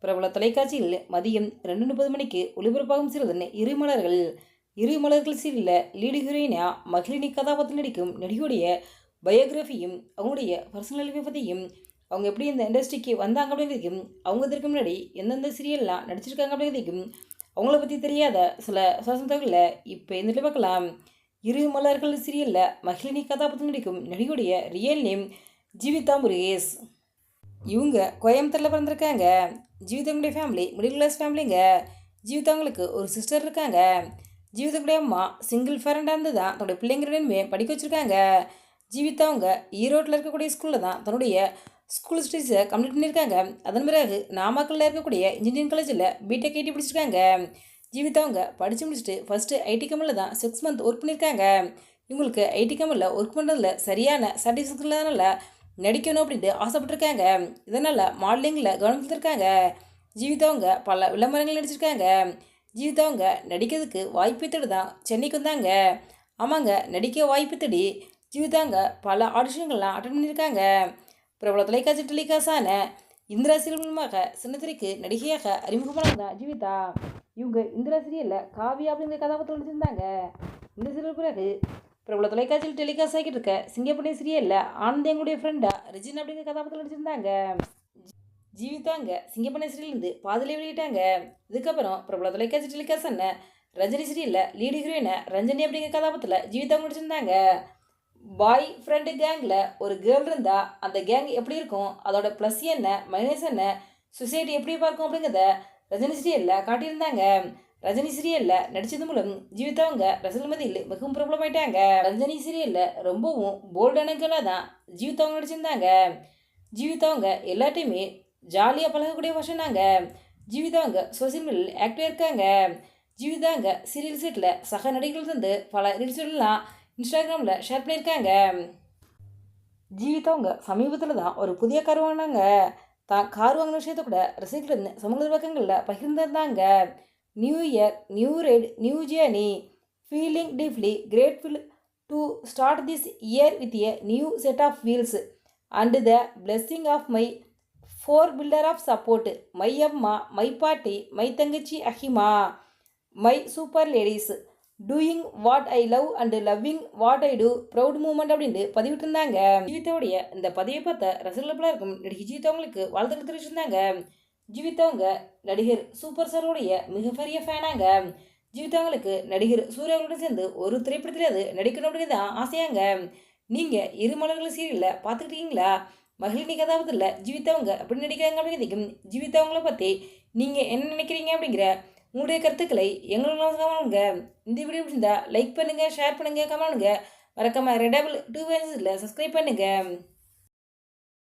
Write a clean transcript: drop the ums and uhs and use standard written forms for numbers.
பிரபல தொலைக்காட்சியில் மதியம் 2:30 மணிக்கு ஒளிபரப்பாகும் சிறுவன் இருமலர்கள். இருமலர்கள் சீரியலில் லீடு ஹீரோயினா மகிழினி கதாபாத்திரம் நடிக்கும் நடிகையுடைய பயோகிராஃபியும் அவங்களுடைய பர்சனல் லைஃப்பை பற்றியும் அவங்க எப்படி இந்த இண்டஸ்ட்ரிக்கு வந்தாங்க அப்படிங்கிறதையும் அவங்க இதற்கு முன்னாடி எந்தெந்த சீரியல்லாம் நடிச்சிருக்காங்க அப்படிங்கிறதையும் அவங்கள பற்றி தெரியாத சில சுவாசம் தகவலை இப்போ இந்த பார்க்கலாம். இருமலர்கள் சீரியலில் மகிழினி கதாபாத்திரம் நடிக்கும் நடிகையுடைய ரியல் நேம் ஜீவிதா முருகேஷ். இவங்க கோயம்புத்தூரில் பிறந்திருக்காங்க. ஜீவிதங்களுடைய ஃபேமிலி மிடில் கிளாஸ் ஃபேமிலிங்க. ஜீவிதவங்களுக்கு ஒரு சிஸ்டர் இருக்காங்க. ஜீவிதங்களுடைய அம்மா சிங்கிள் பேரண்டாக இருந்து தான் தன்னுடைய பிள்ளைங்களுடையுமே படிக்க வச்சுருக்காங்க. ஜீவிதவங்க ஈரோட்டில் இருக்கக்கூடிய ஸ்கூலில் தான் தன்னுடைய ஸ்கூல் ஸ்டடீஸை கம்ப்ளீட் பண்ணியிருக்காங்க. அதன் பிறகு நாமக்கல்லில் இருக்கக்கூடிய இன்ஜினியரிங் காலேஜில் பிடெக் ஐடி படிச்சிருக்காங்க. ஜீவிதவங்க படித்து முடிச்சுட்டு ஃபஸ்ட்டு ஐடி கம்பெனியில் தான் 6 மந்த் ஒர்க் பண்ணியிருக்காங்க. இவங்களுக்கு ஐடி கம்பெனியில் ஒர்க் பண்ணுறதுல சரியான சாட்டிஸ்ஃபேக்ஷன் இல்லாதனால நடிக்கணும் அப்படின்ட்டு ஆசைப்பட்டிருக்காங்க. இதனால் மாடலிங்கில் கவனம் செலுத்திருக்காங்க. ஜீவிதவங்க பல விளம்பரங்கள் நடிச்சிருக்காங்க. ஜீவிதவங்க நடிக்கிறதுக்கு வாய்ப்பு தேடி தான் சென்னைக்கு வந்தாங்க. ஆமாங்க, நடிக்க வாய்ப்பு தேடி ஜீவிதவங்க பல ஆடிஷன்கள்லாம் அட்டன் பண்ணியிருக்காங்க. பிரபல தொலைக்காட்சி டெலிகாஸ்டான இந்திரா சீரியல் மூலமாக சின்னத்திரைக்கு நடிகையாக அறிமுகமானது தான் ஜீவிதா. இவங்க இந்திரா சீரியலில் காவியா அப்படிங்கிற கதாபாத்திரம் நடிச்சிருந்தாங்க. இந்த சீரியல் பிறகு பிரபல தொலைக்காட்சியில் டெலிகாஸ்ட் ஆகிட்டு இருக்க சிங்கப்பண்ணி சீரியலில் ஆனந்தியங்களுடைய ஃப்ரெண்டாக ரெஜின் அப்படிங்கிற கதாபாத்திரம் நடிச்சிருந்தாங்க. ஜீவிதாங்க சிங்கப்பண்ணி சீரியலேருந்து பாதிலே வெளியிட்டாங்க. இதுக்கப்புறம் பிரபல தொலைக்காட்சி டெலிகாஸ்டான ரஜினி சீரியலில் லீடு ஹீரோயினை ரஞ்சனி அப்படிங்கிற கதாபாத்திரத்தில் ஜீவிதாங்க நடிச்சிருந்தாங்க. பாய் ஃப்ரெண்டு கேங்கில் ஒரு கேர்ள் இருந்தால் அந்த கேங் எப்படி இருக்கும், அதோட ப்ளஸ் என்ன மைனஸ் என்ன, சொசைட்டி எப்படி பார்க்கும் அப்படிங்கிறத ரஜினி சீரியலில் காட்டியிருந்தாங்க. ரஜினி சீரியலில் நடித்தது மூலம் ஜீவிதவங்க ரசிகர்கள் மத்தியில் மிகவும் பிரபலமாயிட்டாங்க. ரஜினி சீரியலில் ரொம்பவும் போல்டான கேர்ளாக தான் ஜீவிதவங்க நடிச்சிருந்தாங்க. ஜீவிதவங்க எல்லாத்தையுமே ஜாலியாக பழகக்கூடிய வருஷனாங்க. ஜீவிதவங்க சோசியல் மீடியாவில் ஆக்டிவாக இருக்காங்க. ஜீவிதாங்க சீரியல் செட்டில் சக நடிகர்கள் வந்து பல ரீல்ஸ்லாம் இன்ஸ்டாகிராமில் ஷேர் பண்ணியிருக்காங்க. ஜீவிதவங்க சமீபத்தில் தான் ஒரு புதிய கார் வாங்கினாங்க. தான் கார் வாங்கின விஷயத்தை கூட ரசிகர்கள் சமூக பக்கங்களில் பகிர்ந்திருந்தாங்க. New year, new ride, new journey, feeling deeply grateful to start this year with a new set of wheels and the blessing of my 4 pillar of support, my amma, my paatti, my thangachi Ahima, my super ladies, doing what I love and loving what I do, proud moment அப்படின்ட்டு பதிவிட்டு இருந்தாங்க. ஜீவிதாவுடைய இந்த பதிவை பார்த்த ரசிகர்களாக இருக்கும் நடிகை ஜீவிதாவங்களுக்கு வாழ்த்துக்கள் தெரிவிச்சிருந்தாங்க. ஜீவிதவங்க நடிகர் சூப்பர் ஸ்டாரோடைய மிகப்பெரிய ஃபேனாங்க. ஜீவிதவங்களுக்கு நடிகர் சூர்யாவுடன் சேர்ந்து ஒரு திரைப்படத்திலேயாவது நடிக்கணும் அப்படிங்கிறது ஆசையாங்க. நீங்கள் இருமலர்கள் சீரியலில் பார்த்துக்கிட்டீங்களா? மகிழினி கதாபாத்திரத்தில் ஜீவிதவங்க எப்படி நடிக்கிறாங்க அப்படிங்கிறதையும் ஜீவிதவங்களை பற்றி நீங்கள் என்ன நினைக்கிறீங்க அப்படிங்கிற உங்களுடைய கருத்துக்களை எங்களுக்கு கமெண்ட்ங்க. இந்த வீடியோ பிடிச்சிருந்தா லைக் பண்ணுங்கள், ஷேர் பண்ணுங்கள், கமெண்ட்டுங்க. மறக்காமல் ரெட் டபுள் 2 சப்ஸ்கிரைப் பண்ணுங்கள்.